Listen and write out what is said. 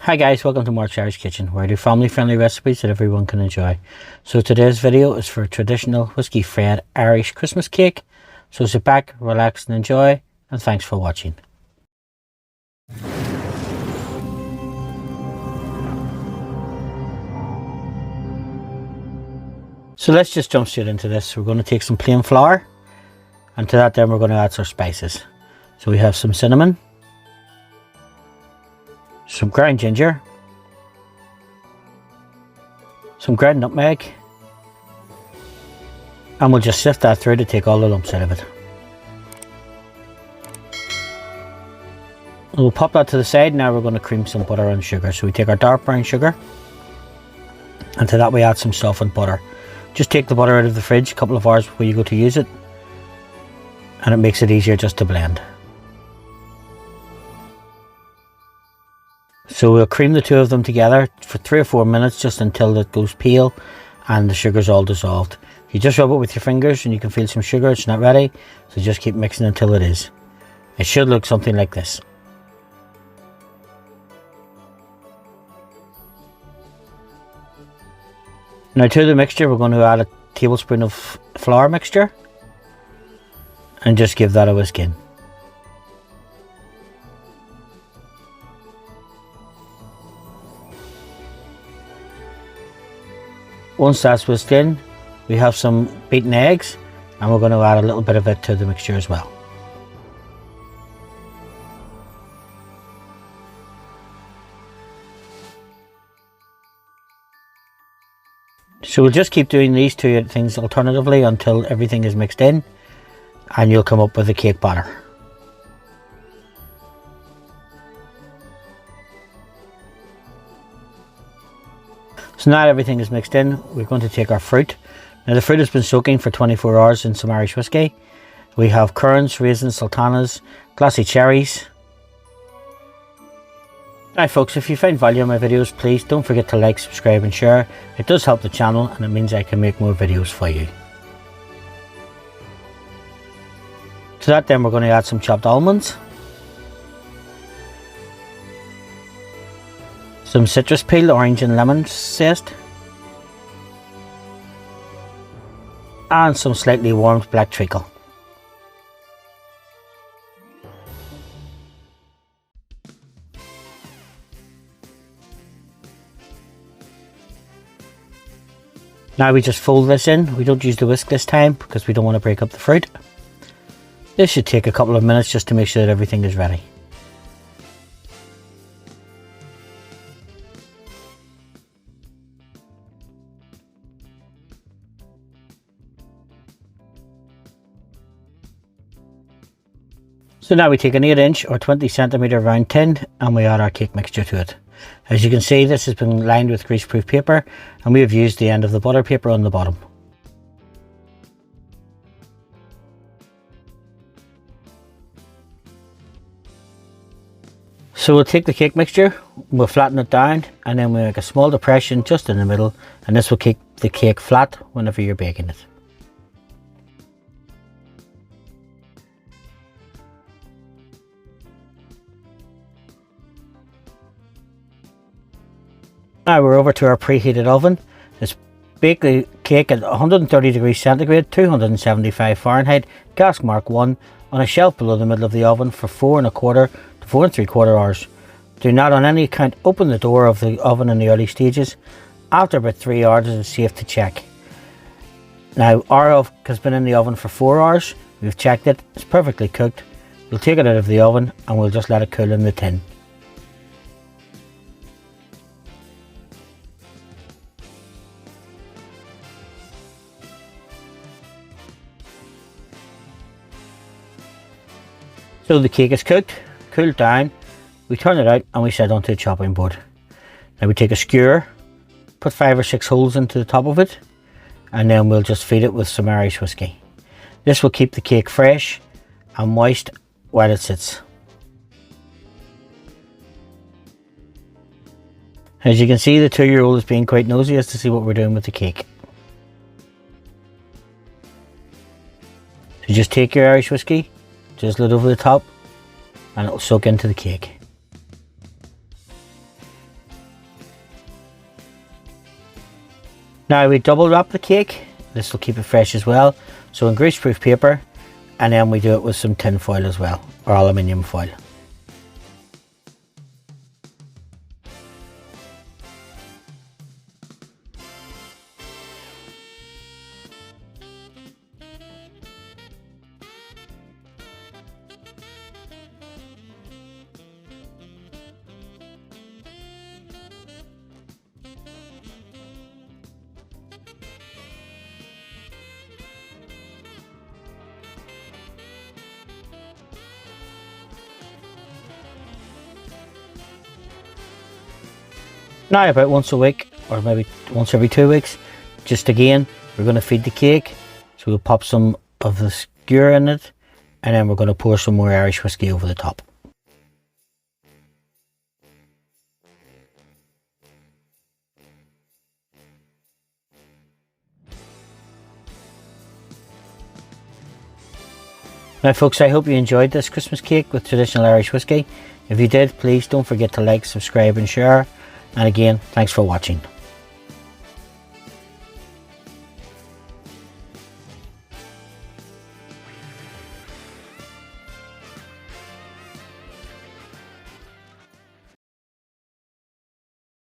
Hi guys, welcome to more Cherries Kitchen, where I do family friendly recipes that everyone can enjoy. So today's video is for a traditional whiskey fred Irish Christmas cake. So sit back, relax and enjoy, and thanks for watching. So let's just jump straight into this. We're going to take some plain flour, and to that then we're going to add some spices. So we have some cinnamon, some ground ginger, some ground nutmeg, and we'll just sift that through to take all the lumps out of it. We'll pop that to the side. Now we're going to cream some butter and sugar. So we take our dark brown sugar, and to that we add some softened butter. Just take the butter out of the fridge a couple of hours before you go to use it, and it makes it easier just to blend. So we'll cream the two of them together for 3 or 4 minutes, just until it goes pale and the sugar's all dissolved. You just rub it with your fingers and you can feel some sugar. It's not ready, so just keep mixing until it is. It should look something like this. Now to the mixture we're going to add a tablespoon of flour mixture and just give that a whisk in. Once that's whisked in, we have some beaten eggs, and we're going to add a little bit of it to the mixture as well. So we'll just keep doing these two things alternatively until everything is mixed in, and you'll come up with a cake batter. So now everything is mixed in, we're going to take our fruit. Now the fruit has been soaking for 24 hours in some Irish whiskey. We have currants, raisins, sultanas, glace cherries. Now folks, if you find value in my videos, please don't forget to like, subscribe and share. It does help the channel and it means I can make more videos for you. To that then we're going to add some chopped almonds, some citrus peel, orange and lemon zest, and some slightly warmed black treacle. Now we just fold this in. We don't use the whisk this time because we don't want to break up the fruit. This should take a couple of minutes just to make sure that everything is ready. So now we take an 8-inch or 20 centimeter round tin and we add our cake mixture to it. As you can see, this has been lined with greaseproof paper and we have used the end of the butter paper on the bottom. So we'll take the cake mixture, we'll flatten it down, and then we'll make a small depression just in the middle, and this will keep the cake flat whenever you're baking it. Now we're over to our preheated oven. Let's bake the cake at 130 degrees centigrade, 275 Fahrenheit, gas mark 1, on a shelf below the middle of the oven for 4 1/4 to 4 3/4 hours. Do not on any account open the door of the oven in the early stages. After about 3 hours it is safe to check. Now our oven has been in the oven for 4 hours. We've checked it, it's perfectly cooked. We'll take it out of the oven and we'll just let it cool in the tin. So the cake is cooked, cooled down, we turn it out and we set it onto a chopping board. Now we take a skewer, put 5 or 6 holes into the top of it, and then we'll just feed it with some Irish whiskey. This will keep the cake fresh and moist while it sits. As you can see, the 2-year-old is being quite nosy as to see what we're doing with the cake. So just take your Irish whiskey, drizzle it over the top, and it'll soak into the cake. Now we double wrap the cake. This will keep it fresh as well. So in greaseproof paper, and then we do it with some tin foil as well, or aluminium foil. Now about once a week, or maybe once every 2 weeks, just again, we're going to feed the cake. So we'll pop some of the skewer in it, and then we're going to pour some more Irish whiskey over the top. Now folks, I hope you enjoyed this Christmas cake with traditional Irish whiskey. If you did, please don't forget to like, subscribe and share. And again, thanks for watching.